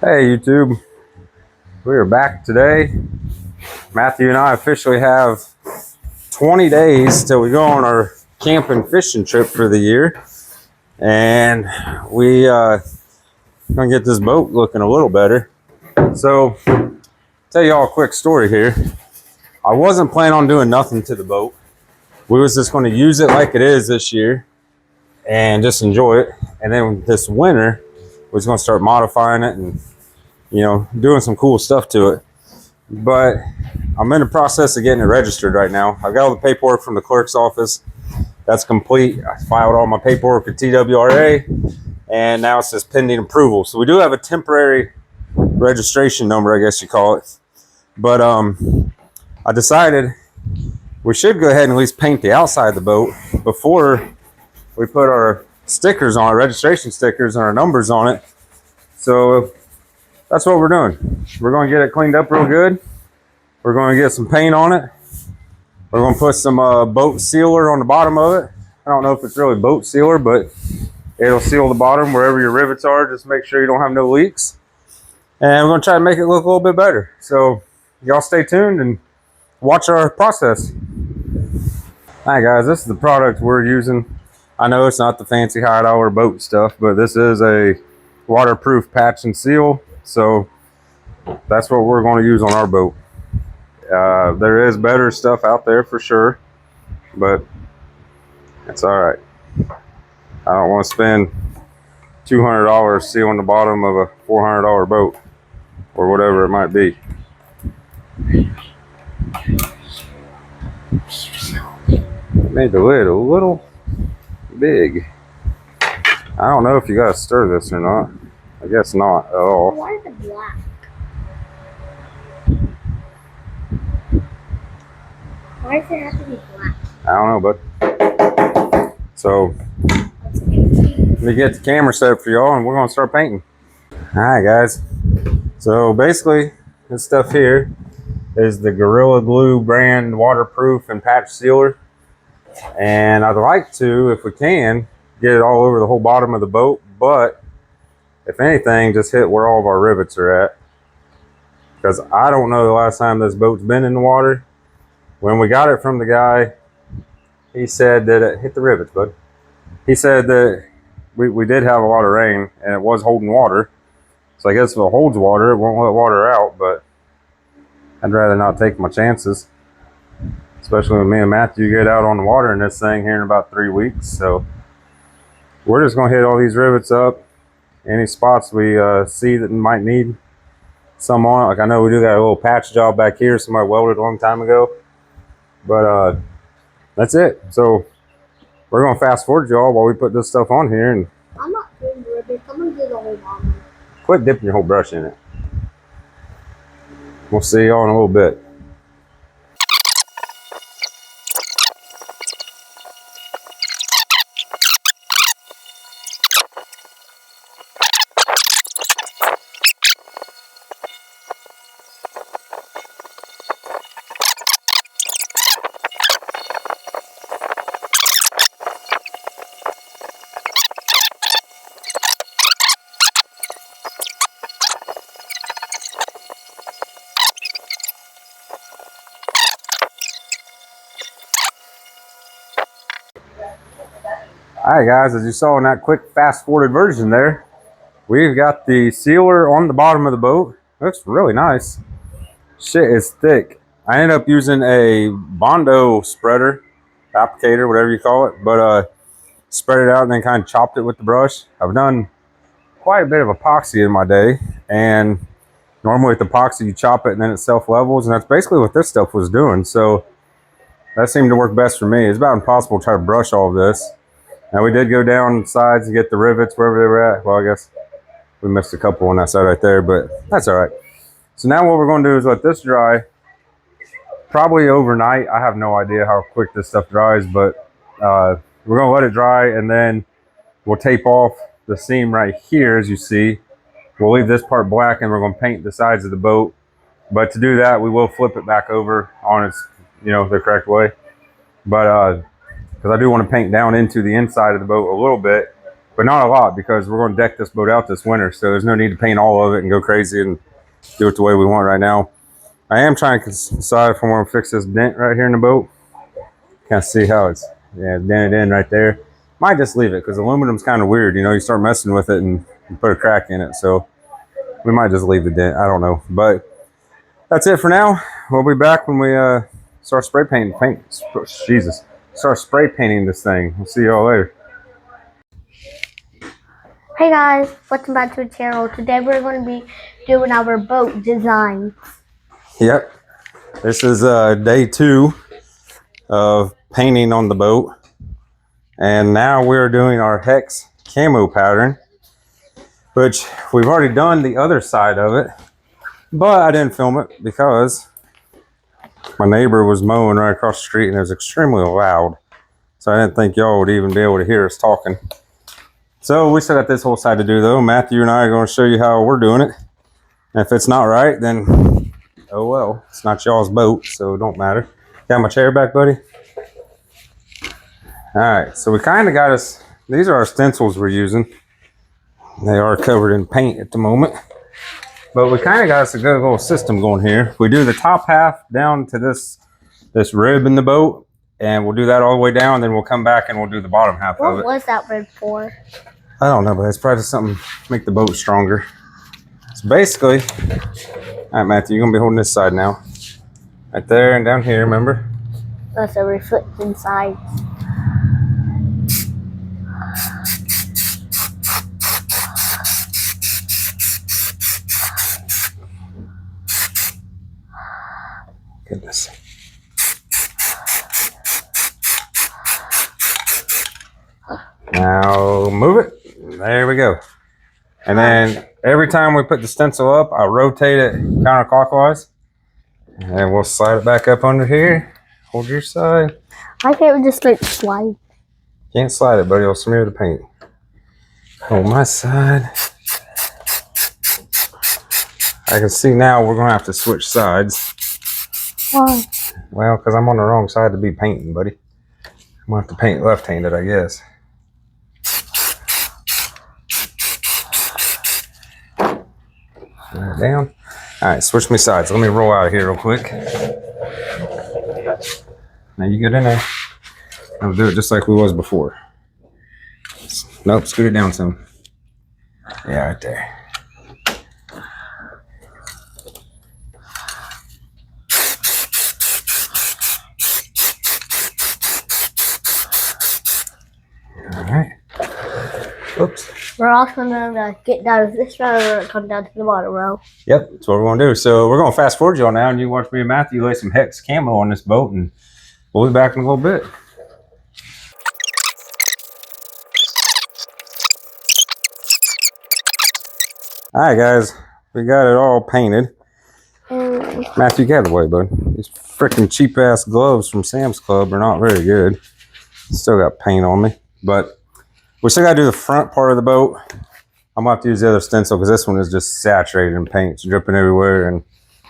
Hey YouTube, we are back today. Matthew and I officially have 20 days till we go on our camping fishing trip for the year. And we gonna get this boat looking a little better. So, tell y'all a quick story here. I wasn't planning on doing nothing to the boat. We was just gonna use it like it is this year and just enjoy it. And then this winter, we was gonna start modifying it and doing some cool stuff to it. But I'm in the process of getting it registered right now. I've got all the paperwork from the clerk's office. That's complete. I filed all my paperwork with TWRA, and now it's just pending approval. So we do have a temporary registration number, I guess you call it. But I decided we should go ahead and at least paint the outside of the boat before we put our stickers on, our registration stickers and our numbers on it. So that's what we're doing. We're going to get it cleaned up real good. We're going to get some paint on it. We're going to put some boat sealer on the bottom of it. I don't know if it's really boat sealer, but it'll seal the bottom wherever your rivets are. Just make sure you don't have no leaks. And we're going to try to make it look a little bit better. So y'all stay tuned and watch our process. All right, guys, this is the product we're using. I know it's not the fancy $100 boat stuff, but this is a waterproof patch and seal. So that's what we're going to use on our boat. There is better stuff out there for sure, but it's all right. I don't want to spend $200 sealing the bottom of a $400 boat or whatever it might be. Made the lid a little big. I don't know if you gotta stir this or not. I guess not at all. Why is it black? Why does it have to be black? I don't know, bud. So, let me get the camera set up for y'all and we're gonna start painting. Alright, guys. So, basically, this stuff here is the Gorilla Glue brand waterproof and patch sealer. And I'd like to, if we can, get it all over the whole bottom of the boat, but if anything, just hit where all of our rivets are at. Because I don't know the last time this boat's been in the water. When we got it from the guy, he said that it hit the rivets, bud. He said that we did have a lot of rain and it was holding water. So I guess if it holds water, it won't let water out, but I'd rather not take my chances. Especially when me and Matthew get out on the water in this thing here in about 3 weeks. So we're just gonna hit all these rivets up. Any spots we see that might need some on it. Like I know we do got a little patch job back here. Somebody welded a long time ago. But that's it. So we're gonna fast forward y'all while we put this stuff on here. And I'm not doing the ribbon. I'm gonna do the whole bottom. quit dipping your whole brush in it. We'll see y'all in a little bit. Alright guys, as you saw in that quick fast forwarded version there, we've got the sealer on the bottom of the boat. Looks really nice. Shit is thick. I ended up using a Bondo spreader, applicator, whatever you call it, but spread it out and then kind of chopped it with the brush. I've done quite a bit of epoxy in my day, and normally with epoxy you chop it and then it self-levels, and that's basically what this stuff was doing. So that seemed to work best for me. It's about impossible to try to brush all of this. Now we did go down sides and get the rivets wherever they were at. Well, I guess we missed a couple on that side right there, but that's all right. So now what we're going to do is let this dry, probably overnight. I have no idea how quick this stuff dries, but we're going to let it dry, and then we'll tape off the seam right here, as you see. We'll leave this part black, and we're going to paint the sides of the boat. But to do that, we will flip it back over on its, the correct way. But because I do want to paint down into the inside of the boat a little bit but not a lot because we're going to deck this boat out this winter. So there's no need to paint all of it and go crazy and do it the way we want right now. I am trying to decide if I want to fix this dent right here in the boat. Kind of see how it's dented in right there. Might just leave it because aluminum's kind of weird. You know, you start messing with it and you put a crack in it. So we might just leave the dent. I don't know. But that's it for now. We'll be back when we start spray painting. Start spray painting this thing. We'll see y'all later. Hey guys, welcome back to the channel. Today we're going to be doing our boat design. Yep. This is day 2 of painting on the boat. And now we're doing our Hex Camo pattern, which we've already done the other side of it, but I didn't film it because my neighbor was mowing right across the street and it was extremely loud. So I didn't think y'all would even be able to hear us talking. So we still got this whole side to do though. Matthew and I are going to show you how we're doing it. And if it's not right, then oh well, it's not y'all's boat, so it don't matter. Got my chair back, buddy? All right, so we kind of got us, these are our stencils we're using. They are covered in paint at the moment. But we kind of got us a good little system going here. We do the top half down to this rib in the boat, and we'll do that all the way down, then we'll come back and we'll do the bottom half of it. What was that rib for? I don't know, but it's probably just something to make the boat stronger. So basically, all right, Matthew, you're going to be holding this side now. Right there and down here, remember? That's a reflecting side. Goodness. Now move it. There we go. And then every time we put the stencil up, I rotate it counterclockwise. And we'll slide it back up under here. Hold your side. Why can't we just like slide? Can't slide it, buddy. It'll smear the paint. Hold my side. I can see now we're going to have to switch sides. Why? Well, because I'm on the wrong side to be painting, buddy. I'm going to have to paint left-handed, I guess. Right down. All right, switch me sides. Let me roll out of here real quick. Now you get in there. I'll do it just like we was before. Nope, scoot it down some. Yeah, right there. All right. Oops. We're also going to get down to this row and come down to the bottom row. Yep, that's what we're going to do. So we're going to fast forward y'all now, and you watch me and Matthew lay some Hex Camo on this boat, and we'll be back in a little bit. All right, guys, we got it all painted. Matthew, get out of the way, bud. These freaking cheap-ass gloves from Sam's Club are not very good. Still got paint on me, but we still got to do the front part of the boat. I'm going to have to use the other stencil because this one is just saturated in paint. It's dripping everywhere, and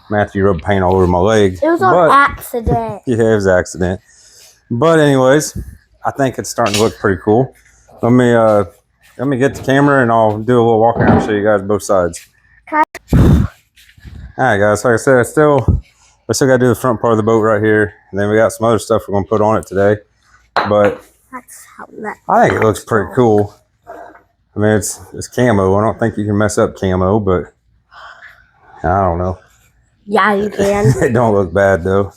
Matthew rubbed paint all over my leg. It was on accident. Yeah, it was an accident. But anyways, I think it's starting to look pretty cool. Let me get the camera, and I'll do a little walk around and show you guys both sides. Okay. All right, guys. Like I said, we still got to do the front part of the boat right here, and then we got some other stuff we're going to put on it today. But That's how that. I think it looks pretty cool. I mean, it's camo. I don't think you can mess up camo, but I don't know. Yeah, you can. It don't look bad though.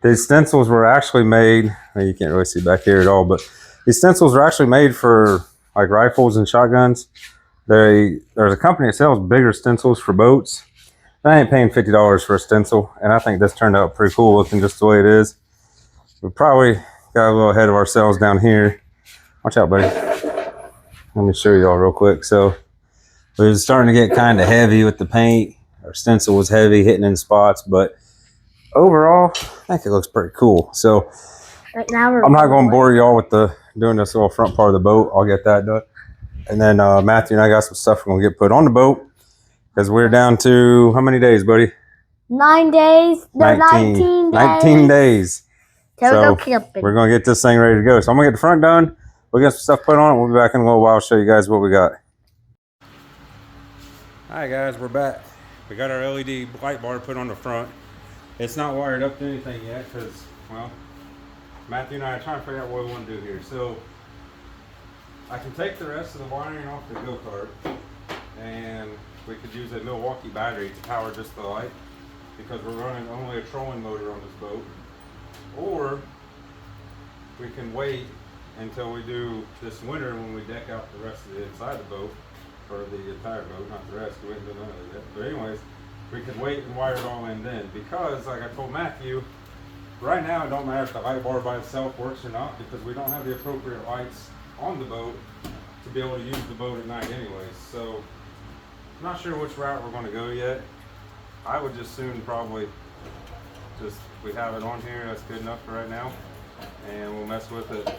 These stencils were actually made. Well, you can't really see back here at all, but these stencils are actually made for like rifles and shotguns. There's a company that sells bigger stencils for boats. I ain't paying $50 for a stencil, and I think this turned out pretty cool looking just the way it is. We probably got a little ahead of ourselves down here. Watch out, buddy. Let me show y'all real quick. So it was starting to get kind of heavy with the paint. Our stencil was heavy, hitting in spots, but overall, I think it looks pretty cool. So Right now I'm not going to bore y'all with doing this little front part of the boat. I'll get that done. And then Matthew and I got some stuff we're going to get put on the boat because we're down to, how many days, buddy? 9 days. No, 19 days. 19 days. Till we So go camping. we're going to get this thing ready to go. So I'm going to get the front done. we'll get some stuff put on it. We'll be back in a little while. Show you guys what we got. Alright guys, we're back. We got our LED light bar put on the front. It's not wired up to anything yet because, well, Matthew and I are trying to figure out what we want to do here. So I can take the rest of the wiring off the go-kart, and we could use a Milwaukee battery to power just the light because we're running only a trolling motor on this boat. Or we can wait until we do this winter when we deck out the rest of the inside of the boat, or the entire boat, not the rest. We haven't done none of it yet. But anyways, we could wait and wire it all in then, because like I told Matthew, right now it don't matter if the light bar by itself works or not, because we don't have the appropriate lights on the boat to be able to use the boat at night anyways. So I'm not sure which route we're going to go yet. I would just soon probably just, we have it on here, that's good enough for right now, and we'll mess with it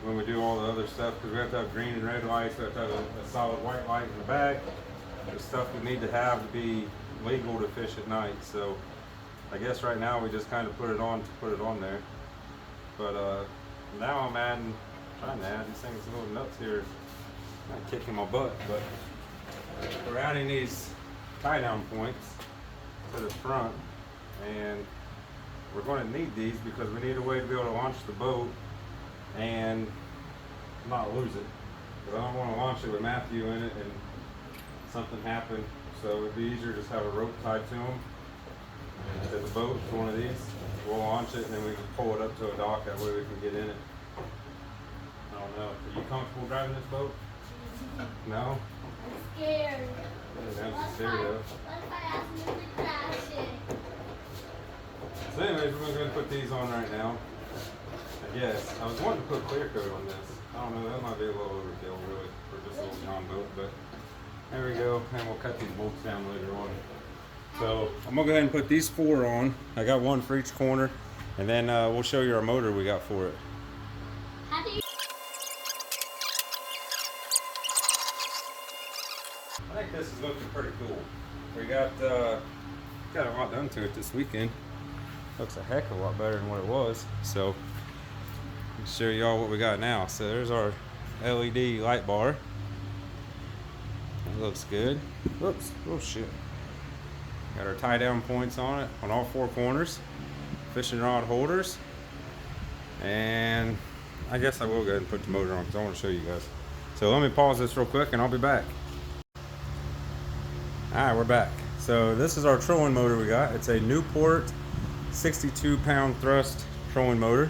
when we do all the other stuff, because we have to have green and red lights, we have to have a solid white light in the back, the stuff we need to have to be legal to fish at night. So I guess right now we just kind of put it on to put it on there. But now I'm trying to add these things a little nuts here. Not kicking my butt, but we're adding these tie down points to the front, and we're going to need these because we need a way to be able to launch the boat and not lose it. Because I don't want to launch it with Matthew in it and something happen. So it'd be easier to just have a rope tied to them to the boat, to one of these. We'll launch it and then we can pull it up to a dock, that way we can get in it. I don't know. Are you comfortable driving this boat? No? I'm scared. I'm scared though. What if I ask him to crash it? So anyways, we're going to put these on right now. I guess. I was wanting to put clear coat on this. I don't know, that might be a little overkill really for just a little non-boat, but there we go. And we'll cut these bolts down later on. So I'm going to go ahead and put these 4 on. I got one for each corner, and then we'll show you our motor we got for it. How do you... I think this is looking pretty cool. We got a lot done to it this weekend. Looks a heck of a lot better than what it was. So I'll show y'all what we got now. So there's our LED light bar. That looks good. Whoops, oh shit. Got our tie down points on it on all 4 corners. Fishing rod holders. And I guess I will go ahead and put the motor on because I want to show you guys. So let me pause this real quick and I'll be back. Alright, we're back. So this is our trolling motor we got. It's a Newport 62 pound thrust trolling motor.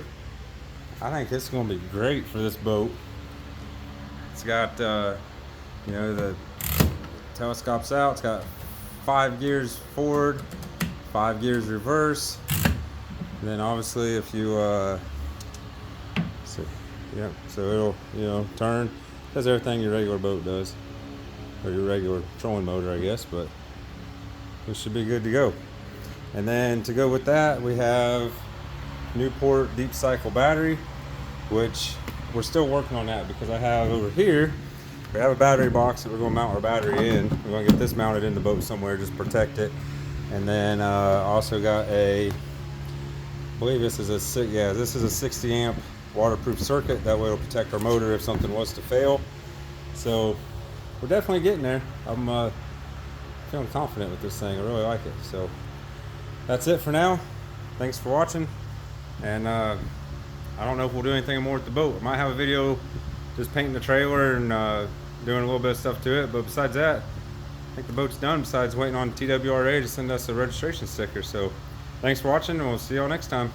I think this is going to be great for this boat. It's got you know, the telescopes out. It's got 5 gears forward, 5 gears reverse, and then obviously if you so it'll, you know, turn. Does everything your regular boat does, or your regular trolling motor, I guess, but this should be good to go. And then to go with that, we have Newport deep cycle battery, which we're still working on that because I have over here, we have a battery box that we're going to mount our battery in. We're going to get this mounted in the boat somewhere, just protect it. And then also got I believe this is a 60 amp waterproof circuit. That way it'll protect our motor if something was to fail. So we're definitely getting there. I'm feeling confident with this thing. I really like it. So that's it for now. Thanks for watching. And I don't know if we'll do anything more with the boat. I might have a video just painting the trailer and doing a little bit of stuff to it. But besides that, I think the boat's done, besides waiting on TWRA to send us a registration sticker. So thanks for watching, and we'll see y'all next time.